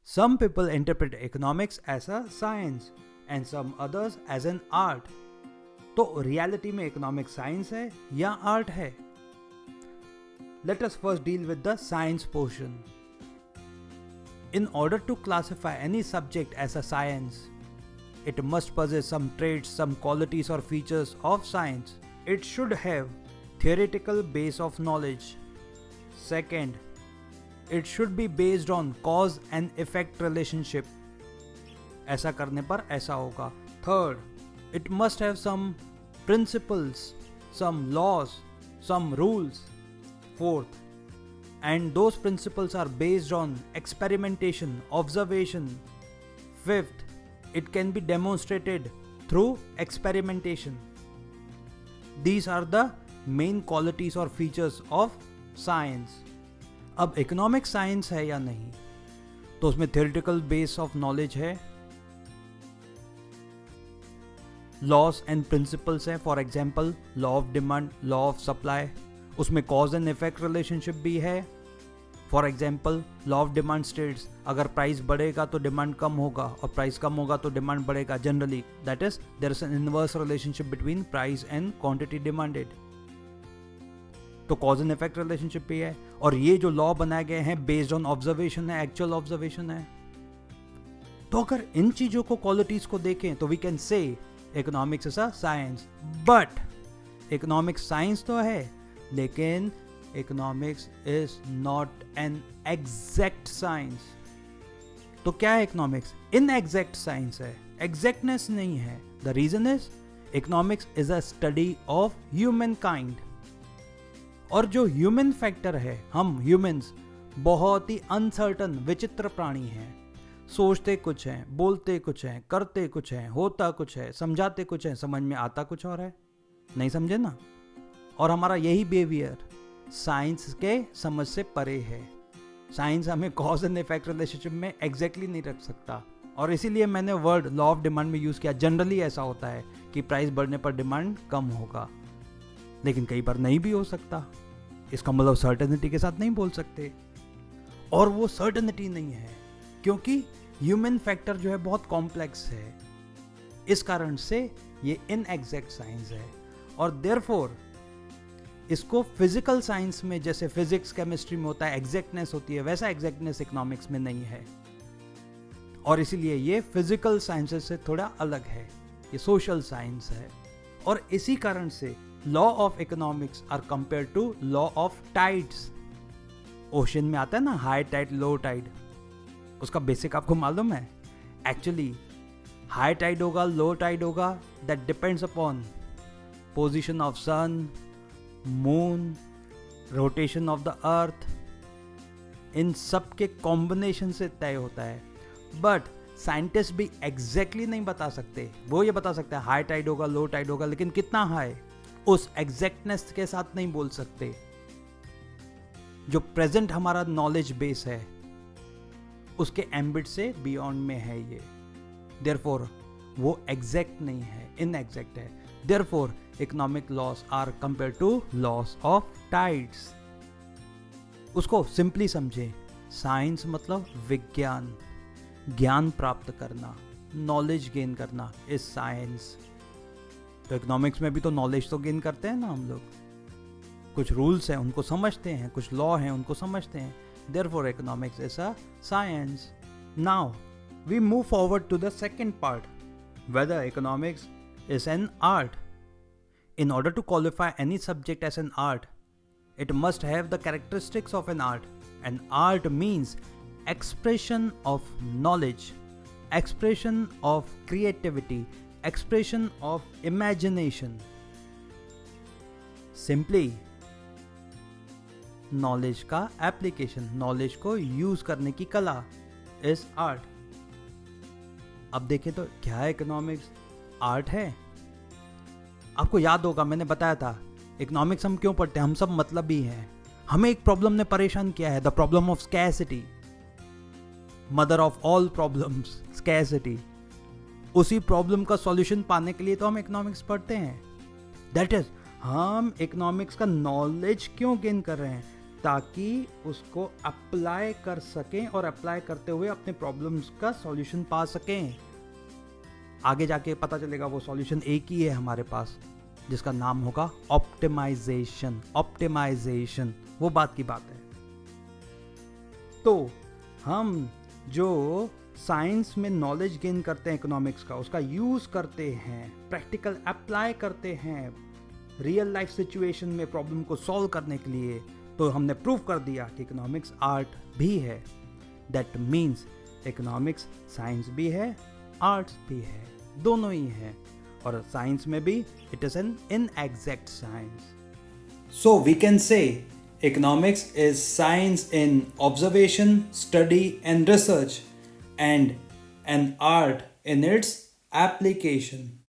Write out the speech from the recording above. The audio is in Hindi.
Some people interpret economics as a science and some others as an art. तो रियलिटी में इकोनॉमिक्स साइंस है या आर्ट है? Let us first deal with the science portion. In order to classify any subject as a science, it must possess some traits, some qualities or features of science. It should have theoretical base of knowledge. Second, it should be based on cause and effect relationship. ऐसा करने पर ऐसा होगा. Third, it must have some principles, some laws, some rules. Fourth, and those principles are based on experimentation, observation. Fifth, it can be demonstrated through experimentation. These are the main qualities or features of science. अब इकोनॉमिक साइंस है या नहीं, तो उसमें थियोरेटिकल बेस ऑफ नॉलेज है, लॉस एंड प्रिंसिपल्स है. For example law of demand, law of supply. उसमें कॉज एंड इफेक्ट रिलेशनशिप भी है. For example law of demand states अगर प्राइस बढ़ेगा तो डिमांड कम होगा और प्राइस कम होगा तो डिमांड बढ़ेगा. Generally that is there is an inverse relationship between price and quantity demanded. तो कॉज एंड इफेक्ट रिलेशनशिप भी है. और ये जो लॉ बनाए गए हैं बेस्ड ऑन ऑब्जर्वेशन है, एक्चुअल ऑब्जर्वेशन है. तो अगर इन चीजों को, क्वालिटीज को देखें तो we can say economics is a science. But economics science तो है, लेकिन economics is not an exact science. तो क्या है इकोनॉमिक्स? इन एग्जैक्ट साइंस है, एग्जैक्टनेस नहीं है. The reason is economics is a study of human kind. और जो ह्यूमन फैक्टर है, हम ह्यूमंस बहुत ही अनसर्टन, विचित्र प्राणी हैं. सोचते कुछ हैं, बोलते कुछ हैं, करते कुछ हैं, होता कुछ है, समझाते कुछ है, समझ में आता कुछ और है. नहीं समझे ना? और हमारा यही बिहेवियर साइंस के समझ से परे है. साइंस हमें कॉज एंड इफेक्ट रिलेशनशिप में एग्जैक्टली नहीं रख सकता. और इसीलिए मैंने वर्ड लॉ ऑफ डिमांड में यूज किया. जनरली ऐसा होता है कि प्राइस बढ़ने पर डिमांड कम होगा, लेकिन कई बार नहीं भी हो सकता. इसका मतलब सर्टेनिटी के साथ नहीं बोल सकते. और वो सर्टेनिटी नहीं है क्योंकि ह्यूमन फैक्टर जो है बहुत कॉम्प्लेक्स है. इस कारण से ये इनएग्जैक्ट साइंस है. और देयरफॉर इसको फिजिकल साइंस में जैसे फिजिक्स केमिस्ट्री में होता है एग्जैक्टनेस होती है, वैसा एग्जैक्टनेस इकोनॉमिक्स में नहीं है. और इसीलिए ये फिजिकल साइंसेस से थोड़ा अलग है, ये सोशल साइंस है. और इसी कारण से law of economics are compare to law of tides. Ocean में आता है ना हाई टाइड, लो टाइड. उसका बेसिक आपको मालूम है? एक्चुअली हाई टाइड होगा, लो टाइड होगा, that depends upon position of sun, moon, rotation of the earth. इन सब के कॉम्बिनेशन से तय होता है. बट साइंटिस्ट भी एग्जैक्टली नहीं बता सकते. वो ये बता सकते हैं हाई टाइड होगा, लो टाइड होगा, लेकिन कितना हाई उस एग्जैक्टनेस के साथ नहीं बोल सकते. जो प्रेजेंट हमारा नॉलेज बेस है उसके एम्बिट से बियॉन्ड में है ये. देयरफॉर वो एग्जैक्ट नहीं है, इनएग्जैक्ट है. Therefore economic laws are compare to laws of tides. उसको सिंपली समझे. साइंस मतलब विज्ञान, ज्ञान प्राप्त करना, नॉलेज गेन करना इज साइंस. तो इकोनॉमिक्स में भी तो नॉलेज तो गेन करते हैं ना हम लोग. कुछ रूल्स हैं उनको समझते हैं, कुछ लॉ हैं उनको समझते हैं. Therefore economics is a science. Now we move forward to the second part, whether economics is an art. In order to qualify any subject as an art, it must have the characteristics of an art. An art means expression of knowledge, expression of creativity, expression of imagination. Simply, knowledge का application, knowledge को use करने की कला is art. अब देखें तो क्या है इकोनॉमिक्स? आर्ट है. आपको याद होगा मैंने बताया था इकोनॉमिक्स हम क्यों पढ़ते हैं. हम सब मतलबी हैं. हमें एक प्रॉब्लम ने परेशान किया है, the problem of scarcity, mother of all problems, scarcity. उसी प्रॉब्लम का सॉल्यूशन पाने के लिए तो हम इकोनॉमिक्स पढ़ते हैं. दैट इज हम इकोनॉमिक्स का नॉलेज क्यों गेन कर रहे हैं? ताकि उसको अप्लाई कर सकें और अप्लाई करते हुए अपने प्रॉब्लम्स का सॉल्यूशन पा सकें। आगे जाके पता चलेगा वो सॉल्यूशन एक ही है हमारे पास, जिसका नाम होगा ऑप्टिमाइजेशन। ऑप्टिमाइजेशन वो बात की बात है। तो हम जो साइंस में नॉलेज गेन करते हैं इकोनॉमिक्स का, उसका यूज करते हैं, प्रैक्टिकल अप्लाई करते हैं रियल लाइफ सिचुएशन में प्रॉब्लम को सॉल्व करने के लिए, तो हमने प्रूव कर दिया कि इकोनॉमिक्स आर्ट भी है। दैट मीन्स इकोनॉमिक्स साइंस भी है, आर्ट्स भी है, दोनों ही है। और साइंस में भी it is an inexact science. So we can say economics is science in observation, study and research, and an art in its application.